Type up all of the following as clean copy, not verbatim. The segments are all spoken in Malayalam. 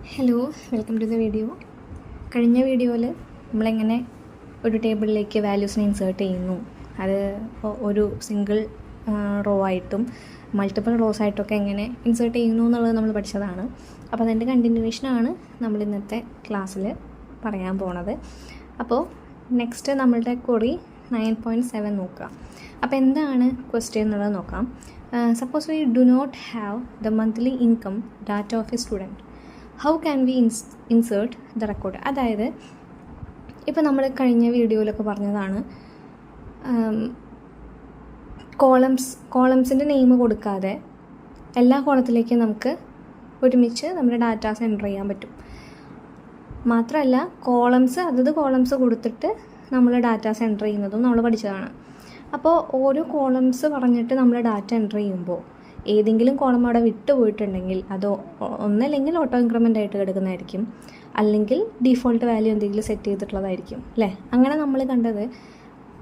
Hello, welcome to the video. കഴിഞ്ഞ വീഡിയോയിൽ നമ്മളെങ്ങനെ ഒരു ടേബിളിലേക്ക് വാല്യൂസിനെ ഇൻസേർട്ട് ചെയ്യുന്നു, അത് ഒരു സിംഗിൾ റോ ആയിട്ടും മൾട്ടിപ്പിൾ റോസ് ആയിട്ടൊക്കെ എങ്ങനെ ഇൻസേർട്ട് ചെയ്യുന്നു എന്നുള്ളത് നമ്മൾ പഠിച്ചതാണ്. അപ്പോൾ അതിൻ്റെ കണ്ടിന്യൂവേഷനാണ് നമ്മൾ ഇന്നത്തെ ക്ലാസ്സിൽ പറയാൻ പോണത്. അപ്പോൾ നെക്സ്റ്റ് നമ്മളുടെ ക്വറി 9.7 നോക്കുക. അപ്പോൾ എന്താണ് ക്വസ്റ്റ്യൻ എന്നുള്ളത് നോക്കാം. Suppose we do not have the monthly income data of a student, how can we insert the record. അതായത് ഇപ്പോൾ നമ്മൾ കഴിഞ്ഞ വീഡിയോയിലൊക്കെ പറഞ്ഞതാണ്, കോളംസിൻ്റെ നെയിം കൊടുക്കാതെ എല്ലാ കോളത്തിലേക്കും നമുക്ക് ഒരുമിച്ച് നമ്മുടെ ഡാറ്റാസ് എൻ്റർ ചെയ്യാൻ പറ്റും. മാത്രമല്ല അതത് കോളംസ് കൊടുത്തിട്ട് നമ്മൾ ഡാറ്റാസ് എൻ്റർ ചെയ്യുന്നതും നമ്മൾ പഠിച്ചതാണ്. അപ്പോൾ ഓരോ കോളംസ് പറഞ്ഞിട്ട് നമ്മൾ ഡാറ്റ എൻ്റർ ചെയ്യുമ്പോൾ ഏതെങ്കിലും കോളം അവിടെ വിട്ടു പോയിട്ടുണ്ടെങ്കിൽ അതോ ഒന്നല്ലെങ്കിൽ ഓട്ടോ ഇൻക്രിമെൻ്റ് ആയിട്ട് കിടക്കുന്നതായിരിക്കും, അല്ലെങ്കിൽ ഡിഫോൾട്ട് വാല്യൂ എന്തെങ്കിലും സെറ്റ് ചെയ്തിട്ടുള്ളതായിരിക്കും അല്ലേ. അങ്ങനെ നമ്മൾ കണ്ടത്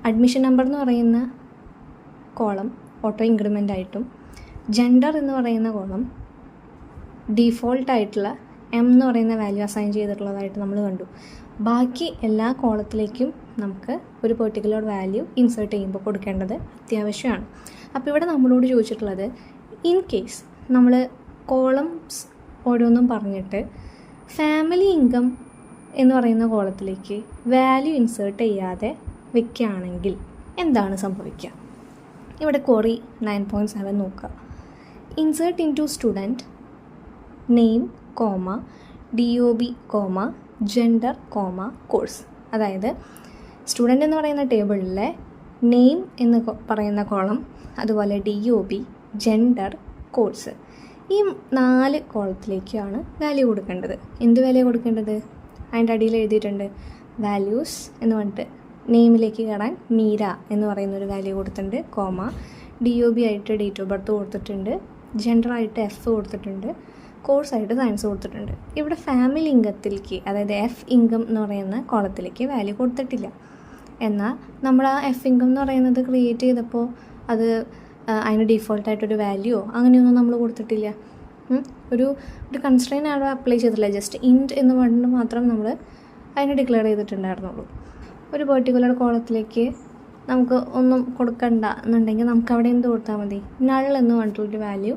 അഡ്മിഷൻ നമ്പർ എന്ന് പറയുന്ന കോളം ഓട്ടോ ഇൻക്രിമെൻ്റ് ആയിട്ടും ജെൻഡർ എന്ന് പറയുന്ന കോളം ഡിഫോൾട്ടായിട്ടുള്ള എന്ന് പറയുന്ന വാല്യൂ അസൈൻ ചെയ്തിട്ടുള്ളതായിട്ട് നമ്മൾ കണ്ടു. ബാക്കി എല്ലാ കോളത്തിലേക്കും നമുക്ക് ഒരു പെർട്ടിക്കുലർ വാല്യൂ ഇൻസേർട്ട് ചെയ്യുമ്പോൾ കൊടുക്കേണ്ടത് അത്യാവശ്യമാണ്. അപ്പോൾ ഇവിടെ നമ്മളോട് ചോദിച്ചിട്ടുള്ളത്, ഇൻ കേസ് നമ്മൾ കോളംസ് ഓരോന്നും പറഞ്ഞിട്ട് ഫാമിലി ഇൻകം എന്ന് പറയുന്ന കോളത്തിലേക്ക് വാല്യൂ ഇൻസേർട്ട് ചെയ്യാതെ വെക്കുകയാണെങ്കിൽ എന്താണ് സംഭവിക്കുക. ഇവിടെ ക്വറി 9.7 നോക്കുക. Insert into student name comma DOB comma gender comma course. അതായത് സ്റ്റുഡൻ്റ് എന്ന് പറയുന്ന ടേബിളിലെ നെയിം എന്ന് പറയുന്ന കോളം, അതുപോലെ DOB, ജെൻഡർ, കോഴ്സ്, ഈ 4 കോളത്തിലേക്കാണ് വാല്യൂ കൊടുക്കേണ്ടത്. എന്ത് വാല്യൂ കൊടുക്കേണ്ടത്? അതിൻ്റെ അടിയിൽ എഴുതിയിട്ടുണ്ട് വാല്യൂസ് എന്ന് പറഞ്ഞിട്ട്. നെയിമിലേക്ക് കയറാൻ മീര എന്ന് പറയുന്നൊരു വാല്യൂ കൊടുത്തിട്ടുണ്ട്, കോമ DOB ആയിട്ട് ഡേറ്റ് ഓഫ് ബർത്ത് കൊടുത്തിട്ടുണ്ട്, ജെൻഡർ ആയിട്ട് F കൊടുത്തിട്ടുണ്ട്, കോഴ്സായിട്ട് സയൻസ് കൊടുത്തിട്ടുണ്ട്. ഇവിടെ ഫാമിലി ഇൻകത്തിലേക്ക്, അതായത് F ഇൻകം എന്ന് പറയുന്ന കോളത്തിലേക്ക് വാല്യൂ കൊടുത്തിട്ടില്ല. എന്നാൽ നമ്മൾ ആ F ഇൻകം എന്ന് പറയുന്നത് ക്രിയേറ്റ് ചെയ്തപ്പോൾ അത് അതിന് ഡീഫോൾട്ടായിട്ടൊരു വാല്യൂ അങ്ങനെയൊന്നും നമ്മൾ കൊടുത്തിട്ടില്ല. ഒരു കൺസ്ട്രെയിൻ അവിടെ അപ്ലൈ ചെയ്തിട്ടില്ല. ജസ്റ്റ് ഇൻറ്റ് എന്ന് പറഞ്ഞിട്ട് മാത്രം നമ്മൾ അതിനെ ഡിക്ലെയർ ചെയ്തിട്ടുണ്ടായിരുന്നുള്ളൂ. ഒരു പെർട്ടിക്കുലർ കോളത്തിലേക്ക് നമുക്ക് ഒന്നും കൊടുക്കണ്ട എന്നുണ്ടെങ്കിൽ നമുക്ക് അവിടെ എന്ത് കൊടുത്താൽ മതി? നൾ എന്ന് പറഞ്ഞിട്ടുള്ളൊരു വാല്യൂ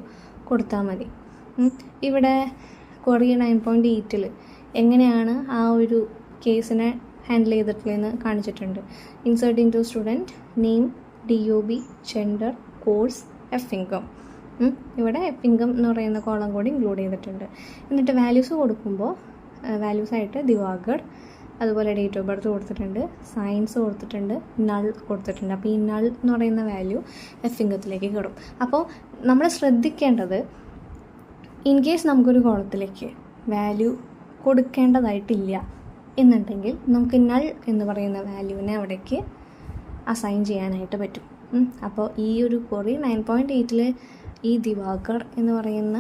കൊടുത്താൽ മതി. ഇവിടെ ക്വറി 9.8 എങ്ങനെയാണ് ആ ഒരു കേസിനെ ഹാൻഡിൽ ചെയ്തിട്ടുള്ളതെന്ന് കാണിച്ചിട്ടുണ്ട്. Insert into student name DOB gender course F income. ഇവിടെ F ഇൻകം എന്ന് പറയുന്ന കോളം കൂടി ഇൻക്ലൂഡ് ചെയ്തിട്ടുണ്ട്. എന്നിട്ട് വാല്യൂസ് കൊടുക്കുമ്പോൾ വാല്യൂസായിട്ട് ദിവാകർ, അതുപോലെ ഡേറ്റ് ഓഫ് ബർത്ത് കൊടുത്തിട്ടുണ്ട്, സയൻസ് കൊടുത്തിട്ടുണ്ട്, നൾ കൊടുത്തിട്ടുണ്ട്. അപ്പോൾ ഈ നൾ എന്ന് പറയുന്ന വാല്യൂ F ഇൻകത്തിലേക്ക് കയറും. അപ്പോൾ നമ്മൾ ശ്രദ്ധിക്കേണ്ടത്, ഇൻ കേസ് നമുക്കൊരു കോളത്തിലേക്ക് വാല്യൂ കൊടുക്കേണ്ടതായിട്ടില്ല എന്നുണ്ടെങ്കിൽ നമുക്ക് നൾ എന്ന് പറയുന്ന വാല്യൂവിനെ അവിടേക്ക് അസൈൻ ചെയ്യാനായിട്ട് പറ്റും. അപ്പോൾ ഈ ഒരു ക്വറി 9.8 ഈ ദിവാകർ എന്ന് പറയുന്ന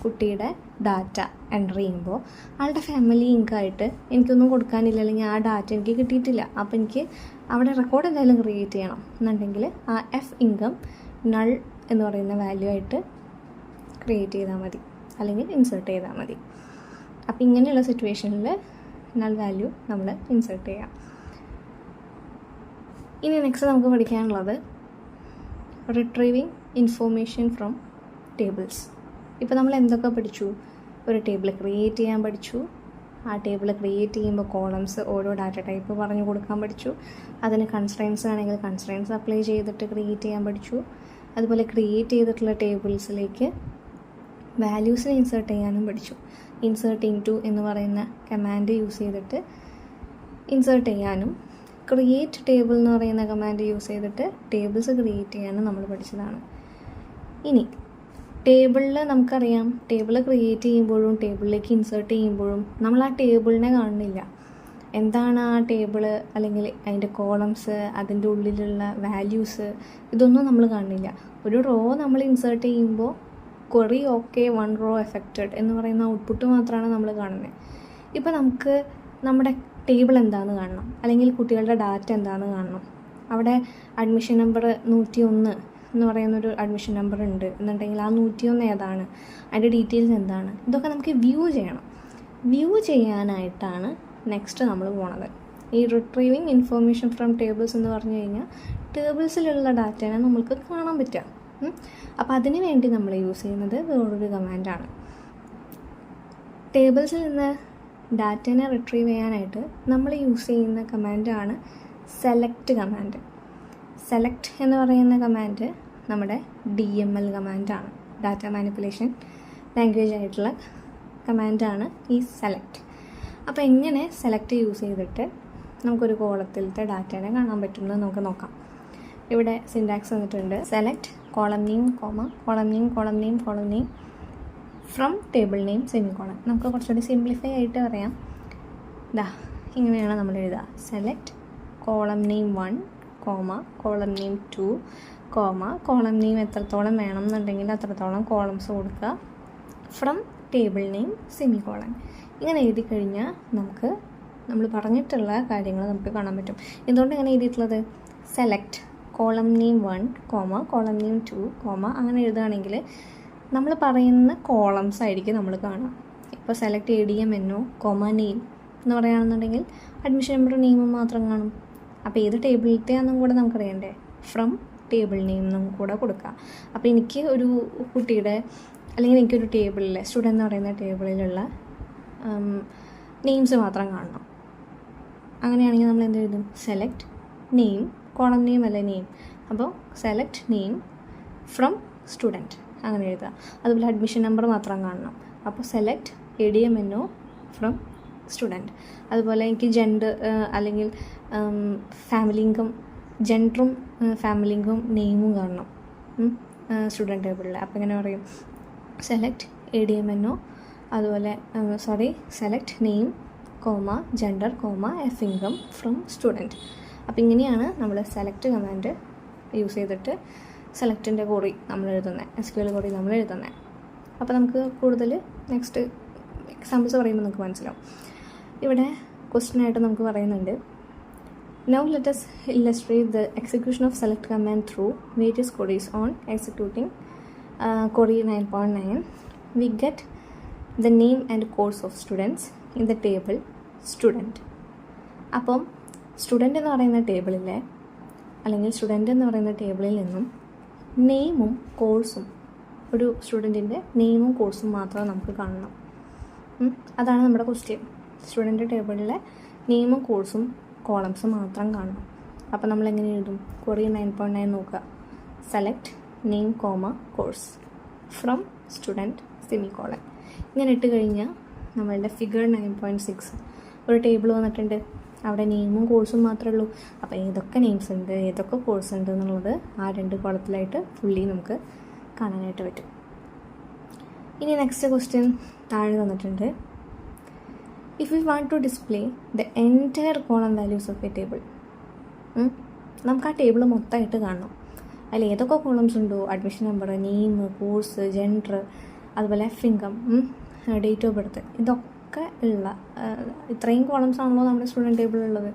കുട്ടിയുടെ ഡാറ്റ എൻ്റർ ചെയ്യുമ്പോൾ ആളുടെ ഫാമിലി ഇൻകമായിട്ട് എനിക്കൊന്നും കൊടുക്കാനില്ല, അല്ലെങ്കിൽ ആ ഡാറ്റ എനിക്ക് കിട്ടിയിട്ടില്ല. അപ്പോൾ എനിക്ക് അവിടെ റെക്കോർഡ് എന്തായാലും ക്രിയേറ്റ് ചെയ്യണം എന്നുണ്ടെങ്കിൽ ആ F ഇൻകം നൾ എന്ന് പറയുന്ന വാല്യൂ ആയിട്ട് ക്രിയേറ്റ് ചെയ്താൽ മതി, അല്ലെങ്കിൽ ഇൻസേർട്ട് ചെയ്താൽ മതി. അപ്പോൾ ഇങ്ങനെയുള്ള സിറ്റുവേഷനിൽ നൾ വാല്യൂ നമ്മൾ ഇൻസേർട്ട് ചെയ്യാം. ഇനി നെക്സ്റ്റ് നമുക്ക് പഠിക്കാനുള്ളത് റിട്രീവിങ് ഇൻഫോർമേഷൻ ഫ്രം ടേബിൾസ്. ഇപ്പോൾ നമ്മൾ എന്തൊക്കെ പഠിച്ചു? ഒരു ടേബിൾ ക്രിയേറ്റ് ചെയ്യാൻ പഠിച്ചു. ആ ടേബിൾ ക്രിയേറ്റ് ചെയ്യുമ്പോൾ കോളംസ് ഓരോ ഡാറ്റ ടൈപ്പ് പറഞ്ഞു കൊടുക്കാൻ പഠിച്ചു. അതിന് കൺസ്ട്രെയിൻസ് ആണെങ്കിൽ കൺസ്ട്രെയിൻസ് അപ്ലൈ ചെയ്തിട്ട് ക്രിയേറ്റ് ചെയ്യാൻ പഠിച്ചു. അതുപോലെ ക്രിയേറ്റ് ചെയ്തിട്ടുള്ള ടേബിൾസിലേക്ക് വാല്യൂസിനെ ഇൻസേർട്ട് ചെയ്യാനും പഠിച്ചു. ഇൻസേർട്ട് ഇൻ ടു എന്ന് പറയുന്ന കമാൻഡ് യൂസ് ചെയ്തിട്ട് ഇൻസേർട്ട് ചെയ്യാനും, ക്രിയേറ്റ് ടേബിൾ എന്ന് പറയുന്ന കമാൻഡ് യൂസ് ചെയ്തിട്ട് ടേബിൾസ് ക്രിയേറ്റ് ചെയ്യാനും നമ്മൾ പഠിച്ചതാണ്. ഇനി ടേബിളിൽ നമുക്കറിയാം, ടേബിൾ ക്രിയേറ്റ് ചെയ്യുമ്പോഴും ടേബിളിലേക്ക് ഇൻസേർട്ട് ചെയ്യുമ്പോഴും നമ്മൾ ആ ടേബിളിനെ കാണുന്നില്ല. എന്താണ് ആ ടേബിൾ, അല്ലെങ്കിൽ അതിൻ്റെ കോളംസ്, അതിൻ്റെ ഉള്ളിലുള്ള വാല്യൂസ്, ഇതൊന്നും നമ്മൾ കാണുന്നില്ല. ഒരു റോ നമ്മൾ ഇൻസേർട്ട് ചെയ്യുമ്പോൾ ക്വറി ഓക്കെ 1 റോ എഫക്റ്റഡ് എന്ന് പറയുന്ന ഔട്ട്പുട്ട് മാത്രമാണ് നമ്മൾ കാണുന്നത്. ഇപ്പോൾ നമുക്ക് നമ്മുടെ ടേബിൾ എന്താണെന്ന് കാണണം, അല്ലെങ്കിൽ കുട്ടികളുടെ ഡാറ്റ എന്താണെന്ന് കാണണം. അവിടെ അഡ്മിഷൻ നമ്പർ 101 എന്ന് പറയുന്നൊരു അഡ്മിഷൻ നമ്പർ ഉണ്ട് എന്നുണ്ടെങ്കിൽ ആ 101 ഏതാണ്, അതിൻ്റെ ഡീറ്റെയിൽസ് എന്താണ്, ഇതൊക്കെ നമുക്ക് വ്യൂ ചെയ്യണം. വ്യൂ ചെയ്യാനായിട്ടാണ് നെക്സ്റ്റ് നമ്മൾ പോണത്. ഈ റിട്രീവിങ് ഇൻഫോർമേഷൻ ഫ്രം ടേബിൾസ് എന്ന് പറഞ്ഞു കഴിഞ്ഞാൽ ടേബിൾസിലുള്ള ഡാറ്റേനെ നമുക്ക് കാണാൻ പറ്റുക. അപ്പോൾ അതിന് വേണ്ടി നമ്മൾ യൂസ് ചെയ്യുന്നത് വേറൊരു കമാൻഡാണ്. ടേബിൾസിൽ നിന്ന് ഡാറ്റേനെ റിട്രീവ് ചെയ്യാനായിട്ട് നമ്മൾ യൂസ് ചെയ്യുന്ന കമാൻഡാണ് സെലക്ട് കമാൻഡ്. സെലക്ട് എന്ന് പറയുന്ന കമാൻഡ് നമ്മുടെ DML കമാൻഡാണ്. ഡാറ്റ മാനിപ്പുലേഷൻ ലാംഗ്വേജ് ആയിട്ടുള്ള കമാൻഡാണ് ഈ സെലക്ട്. അപ്പോൾ എങ്ങനെ സെലക്ട് യൂസ് ചെയ്തിട്ട് നമുക്കൊരു കോളത്തിലത്തെ ഡാറ്റേനെ കാണാൻ പറ്റുമെന്ന് നമുക്ക് നോക്കാം. ഇവിടെ സിൻടാക്സ് വന്നിട്ടുണ്ട്. Select column name comma column name column name column name from table name semicolon. നമുക്ക് കുറച്ചുകൂടി സിംപ്ലിഫൈ ആയിട്ട് പറയാം. ഇങ്ങനെയാണ് നമ്മൾ എഴുതുക. Select column name 1 comma column name 2 comma column name എത്രത്തോളം വേണം എന്നുണ്ടെങ്കിൽ അത്രത്തോളം കോളംസ് കൊടുക്കുക, ഫ്രം ടേബിൾ നെയിം സെമിക്കോളൻ. ഇങ്ങനെ എഴുതി കഴിഞ്ഞാൽ നമ്മൾ പറഞ്ഞിട്ടുള്ള കാര്യങ്ങൾ നമുക്ക് കാണാൻ പറ്റും. എന്തുകൊണ്ട് ഇങ്ങനെ എഴുതിയിട്ടുള്ളത്? Select column name 1 comma column name 2 comma അങ്ങനെ എഴുതുകയാണെങ്കിൽ നമ്മൾ പറയുന്ന കോളംസ് ആയിരിക്കും നമ്മൾ കാണുക. ഇപ്പോൾ സെലക്ട് ADMNO കോമ നെയിം എന്ന് പറയുകയാണെന്നുണ്ടെങ്കിൽ അഡ്മിഷൻ നമ്പർ നെയിമും മാത്രം കാണും. അപ്പോൾ ഏത് ടേബിളിലത്തെയാണെന്നും കൂടെ നമുക്കറിയണ്ടേ? ഫ്രം ടേബിൾ നെയിം എന്നും കൂടെ കൊടുക്കുക. അപ്പോൾ എനിക്ക് ഒരു കുട്ടിയുടെ അല്ലെങ്കിൽ എനിക്കൊരു ടേബിളിലെ സ്റ്റുഡൻറ്റ് എന്ന് പറയുന്ന ടേബിളിലുള്ള നെയിംസ് മാത്രം കാണണം. അങ്ങനെയാണെങ്കിൽ നമ്മൾ എന്ത് എഴുതും? സെലക്ട് നെയിം കോളം നെയിം അല്ലേ നെയിം. അപ്പോൾ സെലക്ട് നെയിം ഫ്രം സ്റ്റുഡൻറ്റ് അങ്ങനെ എഴുതുക. അതുപോലെ അഡ്മിഷൻ നമ്പർ മാത്രം കാണണം. അപ്പോൾ സെലക്ട് ADMNO ഫ്രം സ്റ്റുഡൻറ്റ്. അതുപോലെ എനിക്ക് ജെൻഡർ അല്ലെങ്കിൽ ഫാമിലി ഇൻകം ജെൻഡറും ഫാമിലി ഇൻകം നെയിമും കാണണം സ്റ്റുഡൻറ്റ് ടേബിളിൽ. അപ്പോൾ എങ്ങനെ പറയും? സെലക്ട് ADMNO അതുപോലെ select name comma gender comma F income from student. അപ്പോൾ ഇങ്ങനെയാണ് നമ്മൾ സെലക്ട് കമാൻഡ് യൂസ് ചെയ്തിട്ട് സെലക്ടിൻ്റെ കോറി നമ്മൾ എഴുതുന്നത്, SQL കോറി നമ്മൾ എഴുതുന്നത്. അപ്പോൾ നമുക്ക് കൂടുതൽ നെക്സ്റ്റ് എക്സാമ്പിൾസ് പറയുമ്പോൾ നമുക്ക് മനസ്സിലാവും. ഇവിടെ ക്വസ്റ്റ്യനായിട്ട് നമുക്ക് പറയുന്നുണ്ട്. Now let us illustrate the execution of select command through various queries on executing query 9.9. We get the name and course of students in the table student. അപ്പം സ്റ്റുഡൻ്റ് എന്ന് പറയുന്ന ടേബിളിലെ അല്ലെങ്കിൽ സ്റ്റുഡൻ്റ് എന്ന് പറയുന്ന ടേബിളിൽ നിന്നും നെയിമും കോഴ്സും ഒരു സ്റ്റുഡൻറ്റിൻ്റെ നെയിമും കോഴ്സും മാത്രം നമുക്ക് കാണണം. അതാണ് നമ്മുടെ ക്വസ്റ്റ്യൻ. സ്റ്റുഡൻ്റ് ടേബിളിലെ നെയിമും കോഴ്സും കോളംസ് മാത്രം കാണണം. അപ്പോൾ നമ്മൾ എങ്ങനെ എഴുതും? ക്വറി 9.9 നോക്കുക. Select name comma course from student semicolon. ഇങ്ങനെ ഇട്ട് കഴിഞ്ഞാൽ നമ്മളുടെ ഫിഗർ 9.6 ഒരു ടേബിൾ വന്നിട്ടുണ്ട്. അവിടെ നെയിമും കോഴ്സും മാത്രമേ ഉള്ളൂ. അപ്പോൾ ഏതൊക്കെ നെയിംസ് ഉണ്ട് ഏതൊക്കെ കോഴ്സ് ഉണ്ട് എന്നുള്ളത് ആ 2 കോളത്തിലായിട്ട് ഫുള്ളി നമുക്ക് കാണാനായിട്ട് പറ്റും. ഇനി നെക്സ്റ്റ് ക്വസ്റ്റ്യൻ താഴെ തന്നിട്ടുണ്ട്. If you want to display the entire column values of a table. നമുക്ക് ആ ടേബിൾ മൊത്തമായിട്ട് കാണണം. അതിൽ ഏതൊക്കെ കോളംസ് ഉണ്ടോ admission number, name, course, gender, അതുപോലെ F income, date of birth, ഇതൊക്കെ ഉള്ള ഇത്രയും കോളംസ് ആണല്ലോ നമ്മുടെ സ്റ്റുഡൻറ്റ് ടേബിളിലുള്ളത്.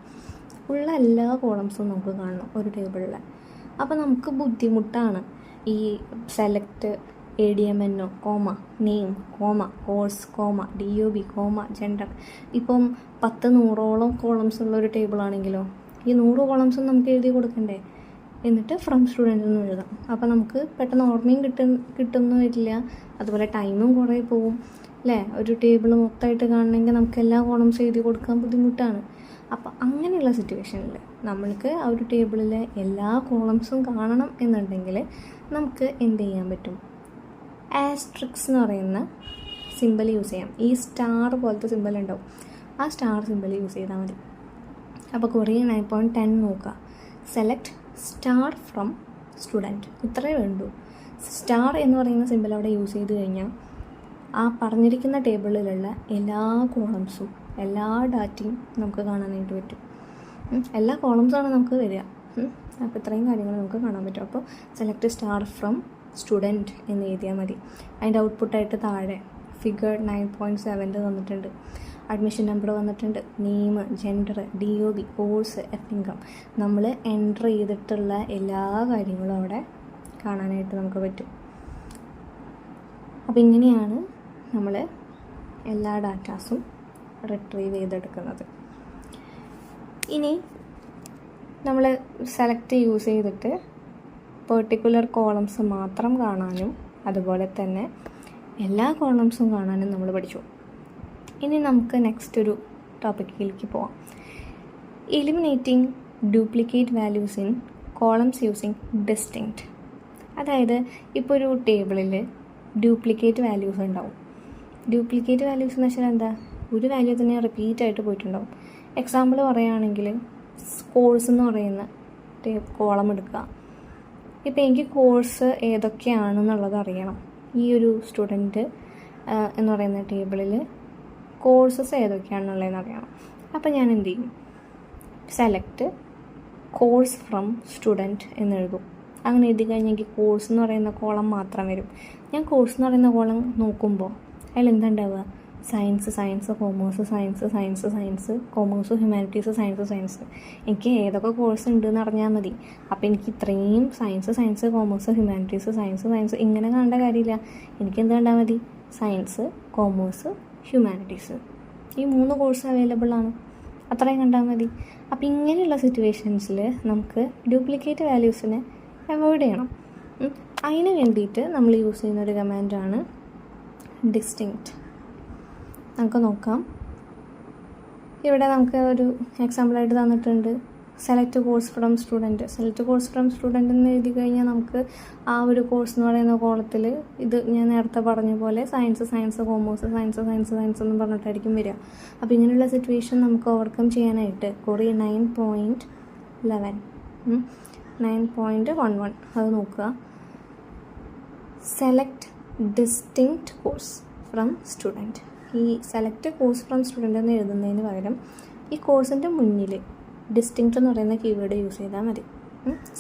ഉള്ള എല്ലാ കോളംസും നമുക്ക് കാണണം ഒരു ടേബിളിൽ. അപ്പോൾ നമുക്ക് ബുദ്ധിമുട്ടാണ് ഈ select ADMNO comma name comma course comma DOB comma gender. ഇപ്പം 10-100ഓളം കോളംസ് ഉള്ള ഒരു ടേബിളാണെങ്കിലോ ഈ 100 കോളംസും നമുക്ക് എഴുതി കൊടുക്കണ്ടേ? എന്നിട്ട് ഫ്രം സ്റ്റുഡൻറ്റ് എന്ന് എഴുതാം. അപ്പോൾ നമുക്ക് പെട്ടെന്ന് ഓർമ്മയും കിട്ടുമെന്ന് വരില്ല. അതുപോലെ ടൈമും കുറേ പോവും അല്ലേ? ഒരു ടേബിൾ മൊത്തമായിട്ട് കാണണമെങ്കിൽ നമുക്ക് എല്ലാ കോളംസ് എഴുതി കൊടുക്കാൻ ബുദ്ധിമുട്ടാണ്. അപ്പോൾ അങ്ങനെയുള്ള സിറ്റുവേഷനിൽ നമ്മൾക്ക് ആ ഒരു ടേബിളിലെ എല്ലാ കോളംസും കാണണം എന്നുണ്ടെങ്കിൽ നമുക്ക് എന്ത് ചെയ്യാൻ പറ്റും? ആസ്ട്രിക്സ് എന്ന് പറയുന്ന സിമ്പൽ യൂസ് ചെയ്യാം. ഈ സ്റ്റാർ പോലത്തെ സിമ്പൽ ഉണ്ടാവും, ആ സ്റ്റാർ സിമ്പൽ യൂസ് ചെയ്താൽ മതി. അപ്പോൾ ക്വറി 9.10 നോക്കുക. സെലക്ട് സ്റ്റാർ ഫ്രം സ്റ്റുഡൻറ്റ്, ഇത്രയേ വേണ്ടൂ. സ്റ്റാർ എന്ന് പറയുന്ന സിമ്പൽ അവിടെ യൂസ് ചെയ്ത് കഴിഞ്ഞാൽ ആ പറഞ്ഞിരിക്കുന്ന ടേബിളിലുള്ള എല്ലാ കോളംസും എല്ലാ ഡാറ്റയും നമുക്ക് കാണാനായിട്ട് പറ്റും. എല്ലാ കോളംസാണ് നമുക്ക് വരിക. അപ്പോൾ ഇത്രയും കാര്യങ്ങൾ നമുക്ക് കാണാൻ പറ്റും. അപ്പോൾ സെലക്ട് സ്റ്റാർ ഫ്രം സ്റ്റുഡൻറ്റ് എന്ന് എഴുതിയാൽ മതി. അതിൻ്റെ ഔട്ട്പുട്ടായിട്ട് താഴെ ഫിഗർ 9.7 വന്നിട്ടുണ്ട്. അഡ്മിഷൻ നമ്പർ വന്നിട്ടുണ്ട്, name, gender, DOB, course, F income. നമ്മൾ എൻ്റർ ചെയ്തിട്ടുള്ള എല്ലാ കാര്യങ്ങളും അവിടെ കാണാനായിട്ട് നമുക്ക് പറ്റും. അപ്പോൾ ഇങ്ങനെയാണ് നമ്മൾ എല്ലാ ഡാറ്റാസും റിട്രീവ് ചെയ്തെടുക്കുന്നത്. ഇനി നമ്മൾ സെലക്ട് യൂസ് ചെയ്തിട്ട് പെർട്ടിക്കുലർ കോളംസ് മാത്രം കാണാനും അതുപോലെ തന്നെ എല്ലാ കോളംസും കാണാനും നമ്മൾ പഠിച്ചു. ഇനി നമുക്ക് നെക്സ്റ്റ് ഒരു ടോപ്പിക്കിലേക്ക് പോവാം. Eliminating duplicate values in columns using distinct. അതായത് ഇപ്പോൾ ഒരു ടേബിളിൽ ഡ്യൂപ്ലിക്കേറ്റ് വാല്യൂസ് ഉണ്ടാവും. ഡ്യൂപ്ലിക്കേറ്റ് വാല്യൂസ് എന്ന് വെച്ചാൽ എന്താ, ഒരു വാല്യൂ തന്നെ റിപ്പീറ്റ് ആയിട്ട് പോയിട്ടുണ്ടാവും. എക്സാമ്പിൾ പറയുകയാണെങ്കിൽ കോഴ്സ് എന്ന് പറയുന്ന കോളം എടുക്കുക. ഇപ്പോൾ എനിക്ക് കോഴ്സ് ഏതൊക്കെയാണെന്നുള്ളത് അറിയണം. ഈ ഒരു സ്റ്റുഡൻറ്റ് എന്ന് പറയുന്ന ടേബിളിൽ കോഴ്സസ് ഏതൊക്കെയാണെന്നുള്ളതെന്ന് അറിയണം. അപ്പോൾ ഞാൻ എന്ത് ചെയ്യും, സെലക്ട് കോഴ്സ് ഫ്രം സ്റ്റുഡൻറ്റ് എന്നെഴുതും. അങ്ങനെ എഴുതി കഴിഞ്ഞാൽ എനിക്ക് കോഴ്സ് എന്ന് പറയുന്ന കോളം മാത്രം വരും. ഞാൻ കോഴ്സ് എന്ന് പറയുന്ന കോളം നോക്കുമ്പോൾ അതിൽ എന്താ ഉണ്ടാവുക, science commerce, science commerce, humanities, science. എനിക്ക് ഏതൊക്കെ കോഴ്സ് ഉണ്ടെന്ന് അറിഞ്ഞാൽ മതി. അപ്പോൾ എനിക്ക് ഇത്രയും സയൻസ് കോമേഴ്സ്, ഹ്യൂമാനിറ്റീസ്, സയൻസ് ഇങ്ങനെ കാണേണ്ട കാര്യമില്ല. എനിക്ക് എന്ത് കണ്ടാൽ മതി, സയൻസ്, കോമേഴ്സ്, ഹ്യൂമാനിറ്റീസ്, ഈ 3 കോഴ്സ് അവൈലബിൾ ആണ്, അത്രയും കണ്ടാൽ മതി. അപ്പോൾ ഇങ്ങനെയുള്ള സിറ്റുവേഷൻസിൽ നമുക്ക് ഡ്യൂപ്ലിക്കേറ്റ് വാല്യൂസിനെ അവോയ്ഡ് ചെയ്യണം. അതിന് വേണ്ടിയിട്ട് നമ്മൾ യൂസ് ചെയ്യുന്ന ഒരു കമാൻഡാണ് ഡിസ്റ്റിങ്ക്റ്റ്. നമുക്ക് നോക്കാം. ഇവിടെ നമുക്ക് ഒരു എക്സാമ്പിളായിട്ട് തന്നിട്ടുണ്ട്, select course from student. Select course from student എന്ന് എഴുതി കഴിഞ്ഞാൽ നമുക്ക് ആ ഒരു കോഴ്സ് എന്ന് പറയുന്ന കോളത്തിൽ ഇത് ഞാൻ നേരത്തെ പറഞ്ഞ പോലെ സയൻസ് കോമേഴ്സ്, സയൻസ് എന്ന് പറഞ്ഞിട്ടായിരിക്കും വരിക. അപ്പോൾ ഇങ്ങനെയുള്ള സിറ്റുവേഷൻ നമുക്ക് ഓവർകം ചെയ്യാനായിട്ട് കുറേ 9.11 അത് നോക്കുക. Select distinct course from student. ഈ സെലക്ട് കോഴ്സ് ഫ്രം സ്റ്റുഡൻറ്റ് എന്ന് എഴുതുന്നതിന് പകരം ഈ കോഴ്സിൻ്റെ മുന്നിൽ ഡിസ്റ്റിങ്ക്റ്റ് എന്ന് പറയുന്ന കീവേഡ് യൂസ് ചെയ്താൽ മതി.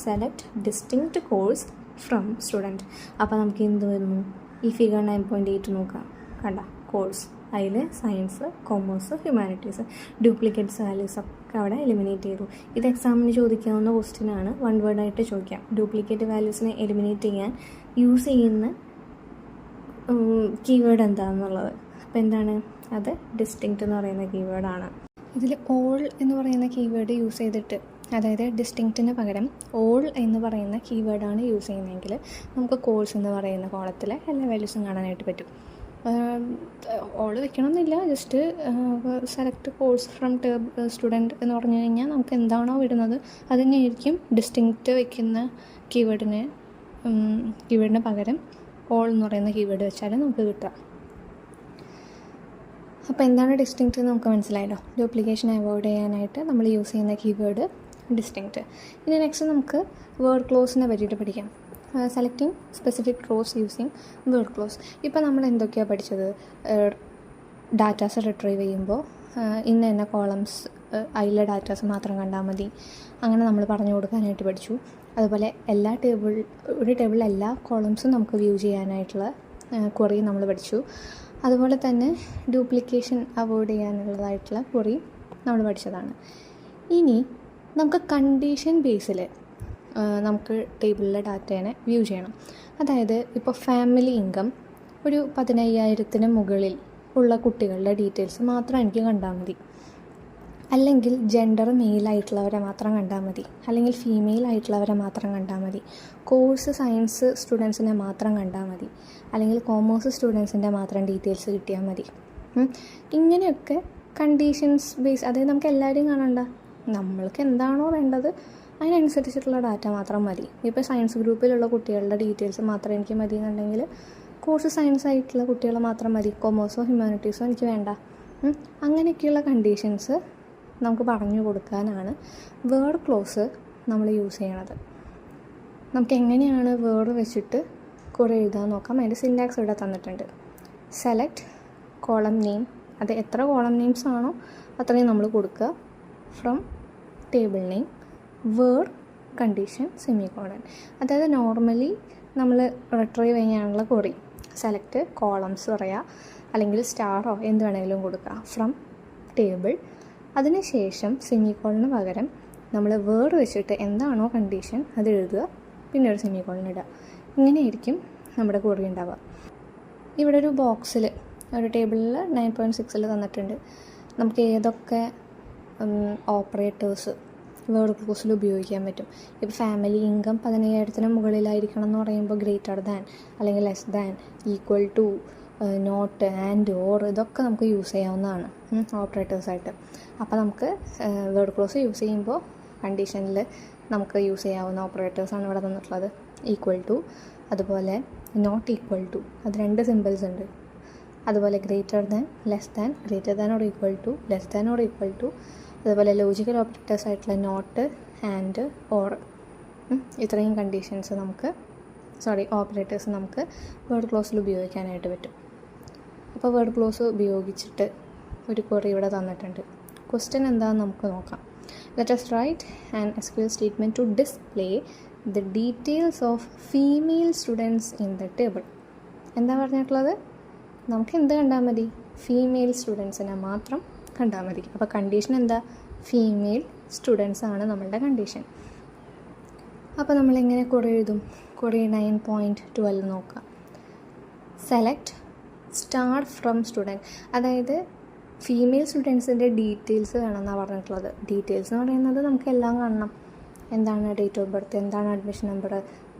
Select distinct course from student. അപ്പോൾ നമുക്ക് എന്ത് വരുന്നു, ഈ ഫിഗർ 9.8 നോക്കാം. കണ്ട കോഴ്സ്, അതിൽ science, commerce, humanities, duplicates values ഒക്കെ അവിടെ എലിമിനേറ്റ് ചെയ്തു. ഇത് എക്സാമിന് ചോദിക്കാവുന്ന ക്വസ്റ്റ്യനാണ്. 1 വേർഡായിട്ട് ചോദിക്കാം. ഡ്യൂപ്ലിക്കേറ്റ് വാല്യൂസിനെ എലിമിനേറ്റ് ചെയ്യാൻ യൂസ് ചെയ്യുന്ന കീവേഡ് എന്താണെന്നുള്ളത്. അപ്പോൾ എന്താണ് അത്, ഡിസ്റ്റിങ്ക്റ്റ് എന്ന് പറയുന്ന കീവേഡാണ്. ഇതിൽ ഓൾ എന്ന് പറയുന്ന കീവേഡ് യൂസ് ചെയ്തിട്ട്, അതായത് ഡിസ്റ്റിങ്ക്റ്റിന് പകരം ഓൾ എന്ന് പറയുന്ന കീവേഡാണ് യൂസ് ചെയ്യുന്നതെങ്കിൽ നമുക്ക് കോഴ്സ് എന്ന് പറയുന്ന കോളത്തിലെ എല്ലാ വാല്യൂസും കാണാനായിട്ട് പറ്റും. ഓൾ വെക്കണമെന്നില്ല, just select course from student എന്ന് പറഞ്ഞു കഴിഞ്ഞാൽ നമുക്ക് എന്താണോ വരുന്നത് അത് തന്നെയായിരിക്കും ഡിസ്റ്റിങ്ക്റ്റ് വയ്ക്കുന്ന കീവേഡിന് പകരം ഓൾ എന്ന് പറയുന്ന കീവേഡ് വെച്ചാൽ നമുക്ക് കിട്ടുക. അപ്പോൾ എന്താണ് ഡിസ്റ്റിങ്ക്റ്റ് എന്ന് നമുക്ക് മനസ്സിലായല്ലോ. ഡ്യൂപ്ലിക്കേഷൻ അവോയ്ഡ് ചെയ്യാനായിട്ട് നമ്മൾ യൂസ് ചെയ്യുന്ന കീവേഡ് ഡിസ്റ്റിങ്ക്റ്റ്. ഇനി നെക്സ്റ്റ് നമുക്ക് വേർഡ് ക്ലോസിനെ പറ്റിയിട്ട് പഠിക്കാം. Selecting specific rose using word close. ഇപ്പോൾ നമ്മൾ എന്തൊക്കെയാണ് പഠിച്ചത്, ഡാറ്റാസ് റിട്രീവ് ചെയ്യുമ്പോൾ ഇന്ന കോളംസ് അതിലെ ഡാറ്റാസ് മാത്രം കണ്ടാൽ മതി, അങ്ങനെ നമ്മൾ പറഞ്ഞു കൊടുക്കാനായിട്ട് പഠിച്ചു. അതുപോലെ ഒരു ടേബിളിൽ എല്ലാ കോളംസും നമുക്ക് വ്യൂ ചെയ്യാനായിട്ടുള്ള ക്വറി നമ്മൾ പഠിച്ചു. അതുപോലെ തന്നെ ഡ്യൂപ്ലിക്കേഷൻ അവോയ്ഡ് ചെയ്യാനുള്ളതായിട്ടുള്ള ക്വറി നമ്മൾ പഠിച്ചതാണ്. ഇനി നമുക്ക് കണ്ടീഷൻ ബേസിൽ നമുക്ക് ടേബിളിലെ ഡാറ്റേനെ വ്യൂ ചെയ്യണം. അതായത് ഇപ്പോൾ ഫാമിലി ഇൻകം ഒരു 15,000-ന് മുകളിൽ ഉള്ള കുട്ടികളുടെ ഡീറ്റെയിൽസ് മാത്രം എനിക്ക് കണ്ടാൽ മതി, അല്ലെങ്കിൽ ജെൻഡർ മെയിലായിട്ടുള്ളവരെ മാത്രം കണ്ടാൽ മതി, അല്ലെങ്കിൽ ഫീമെയിൽ ആയിട്ടുള്ളവരെ മാത്രം കണ്ടാൽ മതി, കോഴ്സ് സയൻസ് സ്റ്റുഡൻസിനെ മാത്രം കണ്ടാൽ മതി, അല്ലെങ്കിൽ കോമേഴ്സ് സ്റ്റുഡൻസിൻ്റെ മാത്രം ഡീറ്റെയിൽസ് കിട്ടിയാൽ മതി. ഇങ്ങനെയൊക്കെ കണ്ടീഷൻസ് ബേസ്, അതായത് നമുക്ക് എല്ലാവരെയും കാണണ്ട, നമ്മൾക്ക് എന്താണോ വേണ്ടത് അതിനനുസരിച്ചിട്ടുള്ള ഡാറ്റ മാത്രം മതി. ഇപ്പോൾ സയൻസ് ഗ്രൂപ്പിലുള്ള കുട്ടികളുടെ ഡീറ്റെയിൽസ് മാത്രം എനിക്ക് മതി എന്നുണ്ടെങ്കിൽ കോഴ്സ് സയൻസ് ആയിട്ടുള്ള കുട്ടികളെ മാത്രം മതി, കൊമേഴ്സോ ഹ്യൂമാനിറ്റീസോ എനിക്ക് വേണ്ട. അങ്ങനെയൊക്കെയുള്ള കണ്ടീഷൻസ് നമുക്ക് പറഞ്ഞു കൊടുക്കാനാണ് വേർഡ് ക്ലോസ് നമ്മൾ യൂസ് ചെയ്യണത്. നമുക്ക് എങ്ങനെയാണ് വേർഡ് വെച്ചിട്ട് കുറേ എഴുതാൻ നോക്കാം. അതിൻ്റെ സിൻറ്റാക്സ് ഇവിടെ തന്നിട്ടുണ്ട്. സെലക്ട് കോളം നെയിം, അത് എത്ര കോളം നെയിംസ് ആണോ അത്രയും നമ്മൾ കൊടുക്കുക. From table name, word condition, semicolon. അതായത് നോർമലി നമ്മൾ റിട്രീവ് ചെയ്യാനുള്ള ക്വറി സെലക്ട് കോളംസ് പറയുക, അല്ലെങ്കിൽ സ്റ്റാറോ എന്ത് വേണമെങ്കിലും കൊടുക്കുക. ഫ്രം ടേബിൾ, അതിനുശേഷം സെമിക്കോളിന് പകരം നമ്മൾ വേർഡ് വെച്ചിട്ട് എന്താണോ കണ്ടീഷൻ അത് എഴുതുക, പിന്നെ ഒരു സെമിക്കോളൻ ഇടുക. ഇങ്ങനെയായിരിക്കും നമ്മുടെ ക്വറി ഉണ്ടാവുക. ഇവിടെ ഒരു ബോക്സിൽ ഒരു ടേബിളിൽ 9.6 തന്നിട്ടുണ്ട്. നമുക്ക് ഏതൊക്കെ ഓപ്പറേറ്റേഴ്സ് വേർഡ് ക്ലോസിൽ ഉപയോഗിക്കാൻ പറ്റും. ഇപ്പോൾ ഫാമിലി ഇൻകം 15,000 മുകളിലായിരിക്കണം എന്ന് പറയുമ്പോൾ ഗ്രേറ്റർ ദാൻ അല്ലെങ്കിൽ less than, equal to, not, and, or ഇതൊക്കെ നമുക്ക് യൂസ് ചെയ്യാവുന്നതാണ് ഓപ്പറേറ്റേഴ്സായിട്ട്. അപ്പോൾ നമുക്ക് വേർഡ് ക്ലോസ് യൂസ് ചെയ്യുമ്പോൾ കണ്ടീഷനിൽ നമുക്ക് യൂസ് ചെയ്യാവുന്ന ഓപ്പറേറ്റേഴ്സാണ് ഇവിടെ തന്നിട്ടുള്ളത്. ഈക്വൽ ടു, അതുപോലെ നോട്ട് ഈക്വൽ ടു, അത് 2 സിമ്പിൾസ് ഉണ്ട്. അതുപോലെ greater than, less than, greater than or equal to, less than or equal to, അതുപോലെ ലോജിക്കൽ ഓപ്പറേറ്റേഴ്സ് ആയിട്ടുള്ള നോട്ട്, ആൻഡ്, ഓർ. ഇത്രയും കണ്ടീഷൻസ് നമുക്ക് ഓപ്പറേറ്റേഴ്സ് നമുക്ക് വേർഡ് ക്ലോസിൽ ഉപയോഗിക്കാനായിട്ട് പറ്റും. അപ്പോൾ വേർഡ് ക്ലോസ് ഉപയോഗിച്ചിട്ട് ഒരു ക്വറി ഇവിടെ തന്നിട്ടുണ്ട്. ക്വസ്റ്റ്യൻ എന്താണെന്ന് നമുക്ക് നോക്കാം. Let us write an SQL statement to display the details of female students in the table. എന്താ പറഞ്ഞിട്ടുള്ളത്? നമുക്ക് എന്ത് കണ്ടാൽ മതി? ഫീമെയിൽ സ്റ്റുഡൻസിനെ മാത്രം കണ്ടാൽ മതി. അപ്പോൾ കണ്ടീഷൻ എന്താ? ഫീമെയിൽ സ്റ്റുഡൻസ് ആണ് നമ്മളുടെ കണ്ടീഷൻ. അപ്പോൾ നമ്മളെങ്ങനെ ക്വറി എഴുതും? ക്വറി 9.12 നോക്കാം. സെലക്ട് സ്റ്റാർ ഫ്രം സ്റ്റുഡൻറ്റ്, അതായത് ഫീമെയിൽ സ്റ്റുഡൻസിൻ്റെ ഡീറ്റെയിൽസ് വേണമെന്നാണ് പറഞ്ഞിട്ടുള്ളത്. ഡീറ്റെയിൽസ് എന്ന് പറയുന്നത് നമുക്ക് എല്ലാം കാണണം. എന്താണ് ഡേറ്റ് ഓഫ് ബർത്ത്, എന്താണ് അഡ്മിഷൻ നമ്പർ,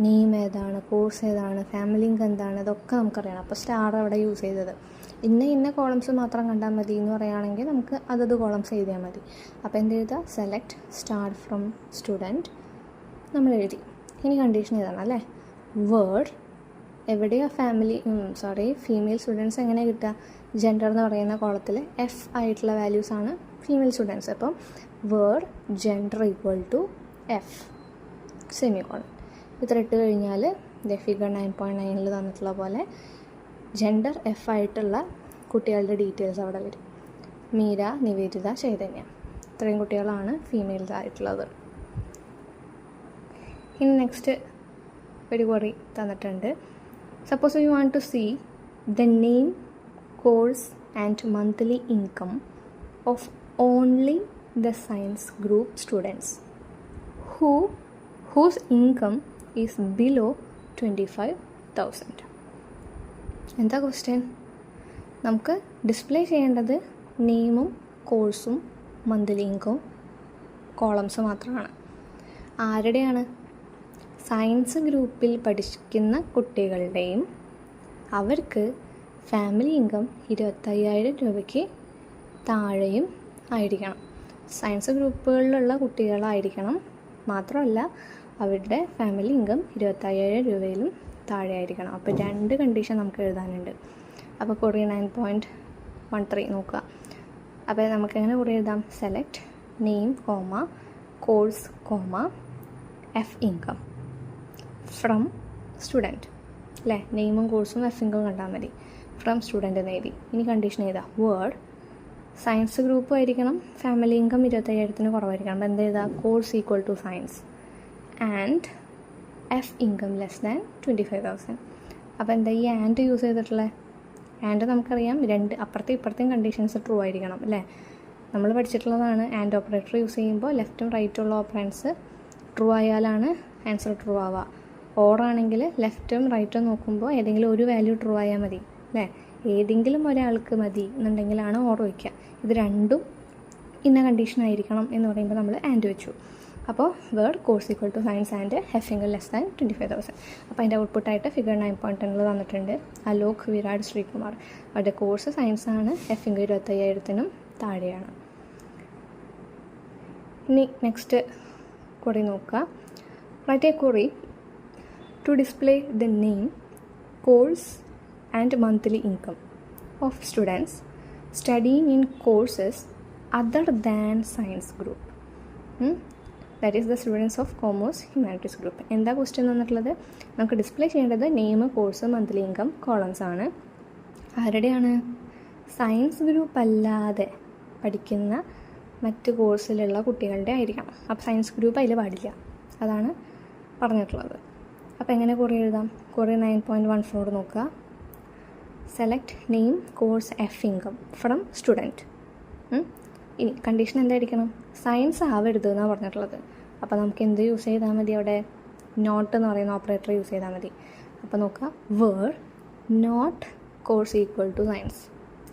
നെയിം ഏതാണ്, കോഴ്സ് ഏതാണ്, ഫാമിലി ഇൻകം എന്താണ്, ഇതൊക്കെ നമുക്കറിയണം. അപ്പോൾ സ്റ്റാർ അവിടെ യൂസ് ചെയ്തത്. ഇന്ന കോളംസ് മാത്രം കണ്ടാൽ മതി എന്ന് പറയുകയാണെങ്കിൽ നമുക്ക് അതത് കോളംസ് എഴുതിയാൽ മതി. അപ്പോൾ എന്ത് എഴുതുക? സെലക്ട് സ്റ്റാർ ഫ്രം സ്റ്റുഡൻറ്റ് നമ്മൾ എഴുതി. ഇനി കണ്ടീഷൻ ഇതാണ് അല്ലേ? വേർഡ് എവിടെയാണ് ഫീമെയിൽ സ്റ്റുഡൻസ് എങ്ങനെ കിട്ടുക? ജെൻഡർ എന്ന് പറയുന്ന കോളത്തിൽ F ആയിട്ടുള്ള വാല്യൂസാണ് ഫീമെയിൽ സ്റ്റുഡൻസ്. അപ്പം where gender equal to F semicolon. ഇത്ര ഇട്ട് കഴിഞ്ഞാൽ ഫിഗർ 9.9 തന്നിട്ടുള്ള പോലെ ജെൻഡർ F ആയിട്ടുള്ള കുട്ടികളുടെ ഡീറ്റെയിൽസ് അവിടെ വരും. മീര, നിവേദിത, ചൈതന്യ, ഇത്രയും കുട്ടികളാണ് ഫീമെയിൽസ് ആയിട്ടുള്ളത്. ഇനി നെക്സ്റ്റ് ഒരു ക്വറി തന്നിട്ടുണ്ട്. Suppose you want to see the name, course and monthly income of only the science group students whose income is below 25,000. എന്താ ക്വസ്റ്റ്യൻ? നമുക്ക് ഡിസ്പ്ലേ ചെയ്യേണ്ടത് നെയിമും കോഴ്സും മന്ത്ലി ഇൻകവും കോളംസ് മാത്രമാണ്. ആരുടെയാണ്? സയൻസ് ഗ്രൂപ്പിൽ പഠിക്കുന്ന കുട്ടികളുടെയും അവർക്ക് ഫാമിലി ഇൻകം 25,000 രൂപയ്ക്ക് താഴെയും ആയിരിക്കണം. സയൻസ് ഗ്രൂപ്പുകളിലുള്ള കുട്ടികളായിരിക്കണം. മാത്രമല്ല അവരുടെ ഫാമിലി ഇൻകം 25,000 രൂപയിലും താഴെ ആയിരിക്കണം. അപ്പോൾ 2 കണ്ടീഷൻ നമുക്ക് എഴുതാനുണ്ട്. അപ്പോൾ ക്വറി 9.13 നോക്കുക. അപ്പോൾ നമുക്കെങ്ങനെ ക്വറി എഴുതാം? Select name, course, F income from student അല്ലേ? നെയിമും കോഴ്സും F ഇൻകം കണ്ടാൽ മതി. ഫ്രം സ്റ്റുഡൻറ്റ് എന്ന് എഴുതി. ഇനി കണ്ടീഷൻ എഴുതാം. വേർഡ് സയൻസ് ഗ്രൂപ്പ് ആയിരിക്കണം, ഫാമിലി ഇൻകം 25,000 കുറവായിരിക്കണം. അപ്പോൾ എന്ത് ചെയ്താൽ? Course equal to science and F income less than 25,000. അപ്പോൾ എന്താ ഈ ആൻഡ് യൂസ് ചെയ്തിട്ടുള്ളത്? ആൻഡ് നമുക്കറിയാം 2 അപ്പുറത്തെയും ഇപ്പുറത്തെയും കണ്ടീഷൻസ് ട്രൂ ആയിരിക്കണം അല്ലേ? നമ്മൾ പഠിച്ചിട്ടുള്ളതാണ്. ആൻഡ് ഓപ്പറേറ്റർ യൂസ് ചെയ്യുമ്പോൾ ലെഫ്റ്റും റൈറ്റും ഉള്ള ഓപ്പറൻസ് ട്രൂ ആയാലാണ് ആൻസർ ട്രൂ ആവുക. ഓർ ആണെങ്കിൽ ലെഫ്റ്റും റൈറ്റും നോക്കുമ്പോൾ ഏതെങ്കിലും ഒരു വാല്യൂ ട്രൂ ആയാൽ മതി അല്ലേ? ഏതെങ്കിലും ഒരാൾക്ക് മതി എന്നുണ്ടെങ്കിലാണ് ഓർ വയ്ക്കുക. ഇത് രണ്ടും ഇന്ന കണ്ടീഷൻ ആയിരിക്കണം എന്ന് പറയുമ്പോൾ നമ്മൾ ആൻഡ് വെച്ചു. അപ്പോൾ word course equal to science and F income less than 25,000. അപ്പോൾ അതിൻ്റെ ഔട്ട്പുട്ടായിട്ട് ഫിഗർ 9.10 തന്നിട്ടുണ്ട്. അലോക്, വിരാട്, ശ്രീകുമാർ. അവരുടെ കോഴ്സ് സയൻസ് ആണ്. F ഇൻകം 25,000 താഴെയാണ്. ഇനി നെക്സ്റ്റ് ക്വറി നോക്കുക. Write a query to display the name, course and monthly income of students studying in courses other than science group. That is the students of commerce humanities group. എന്താ ക്വസ്റ്റ്യൻ തന്നിട്ടുള്ളത്? നമുക്ക് ഡിസ്പ്ലേ ചെയ്യേണ്ടത് name, course, monthly income columns ആണ്. ആരുടെയാണ്? സയൻസ് ഗ്രൂപ്പ് അല്ലാതെ പഠിക്കുന്ന മറ്റ് കോഴ്സിലുള്ള കുട്ടികളുടെ ആയിരിക്കണം. അപ്പോൾ സയൻസ് ഗ്രൂപ്പ് അതിൽ പാടില്ല. അതാണ് പറഞ്ഞിട്ടുള്ളത്. അപ്പോൾ എങ്ങനെ ക്വറി എഴുതാം? ക്വറി 9.14 നോക്കുക. Select name, course, F income from student. ഇനി കണ്ടീഷൻ എന്തായിരിക്കണം? സയൻസ് ആവരുത് എന്നാണ് പറഞ്ഞിട്ടുള്ളത്. അപ്പോൾ നമുക്ക് എന്ത് യൂസ് ചെയ്താൽ മതി? അവിടെ നോട്ട് എന്ന് പറയുന്ന ഓപ്പറേറ്റർ യൂസ് ചെയ്താൽ മതി. അപ്പോൾ നോക്കുക. Word not course equal to science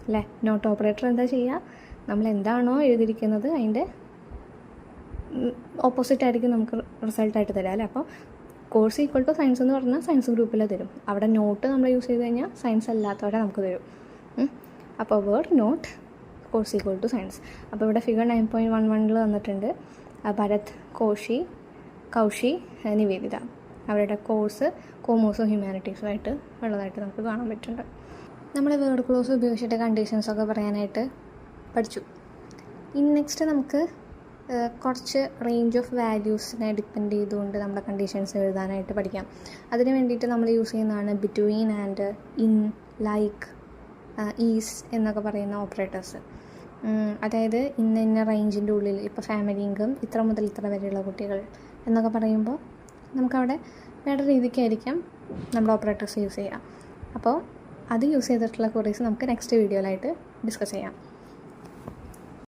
അല്ലേ? നോട്ട് ഓപ്പറേറ്റർ എന്താ ചെയ്യുക? നമ്മൾ എന്താണോ എഴുതിയിരിക്കുന്നത് അതിൻ്റെ ഓപ്പോസിറ്റ് ആയിരിക്കും നമുക്ക് റിസൾട്ടായിട്ട് തരാം അല്ലേ. അപ്പോൾ കോഴ്സ് ഈക്വൽ ടു സയൻസ് എന്ന് പറഞ്ഞാൽ സയൻസ് ഗ്രൂപ്പിൽ തരും. അവിടെ നോട്ട് നമ്മൾ യൂസ് ചെയ്ത് കഴിഞ്ഞാൽ സയൻസ് അല്ലാത്തവരെ നമുക്ക് തരും. അപ്പോൾ word not course equal to science. അപ്പോൾ ഇവിടെ ഫിഗർ 9.11 വന്നിട്ടുണ്ട്. ഭരത്, കൗശി, നിവേദിത അവരുടെ കോഴ്സ് കോമേഴ്സും ഹ്യൂമാനിറ്റീസുമായിട്ട് ഉള്ളതായിട്ട് നമുക്ക് കാണാൻ പറ്റുന്നുണ്ട്. നമ്മൾ വേർഡ് ക്ലോസ് ഉപയോഗിച്ചിട്ട് കണ്ടീഷൻസൊക്കെ പറയാനായിട്ട് പഠിച്ചു. ഇനി നെക്സ്റ്റ് നമുക്ക് കുറച്ച് റേഞ്ച് ഓഫ് വാല്യൂസിനെ ഡിപ്പെൻഡ് ചെയ്തുകൊണ്ട് നമ്മുടെ കണ്ടീഷൻസ് എഴുതാനായിട്ട് പഠിക്കാം. അതിന് വേണ്ടിയിട്ട് നമ്മൾ യൂസ് ചെയ്യുന്നതാണ് between and, in, like, is എന്നൊക്കെ പറയുന്ന ഓപ്പറേറ്റേഴ്സ്. അതായത് ഇന്ന റേഞ്ചിൻ്റെ ഉള്ളിൽ ഇപ്പോൾ ഫാമിലി ഇൻകം ഇത്ര മുതൽ ഇത്ര വരെയുള്ള കുട്ടികൾ എന്നൊക്കെ പറയുമ്പോൾ നമുക്കവിടെ വേറെ രീതിക്കായിരിക്കാം നമ്മൾ ഓപ്പറേറ്റേഴ്സ് യൂസ് ചെയ്യുക. അപ്പോൾ അത് യൂസ് ചെയ്തിട്ടുള്ള ക്വറീസ് നമുക്ക് നെക്സ്റ്റ് വീഡിയോയിലായിട്ട് ഡിസ്കസ് ചെയ്യാം.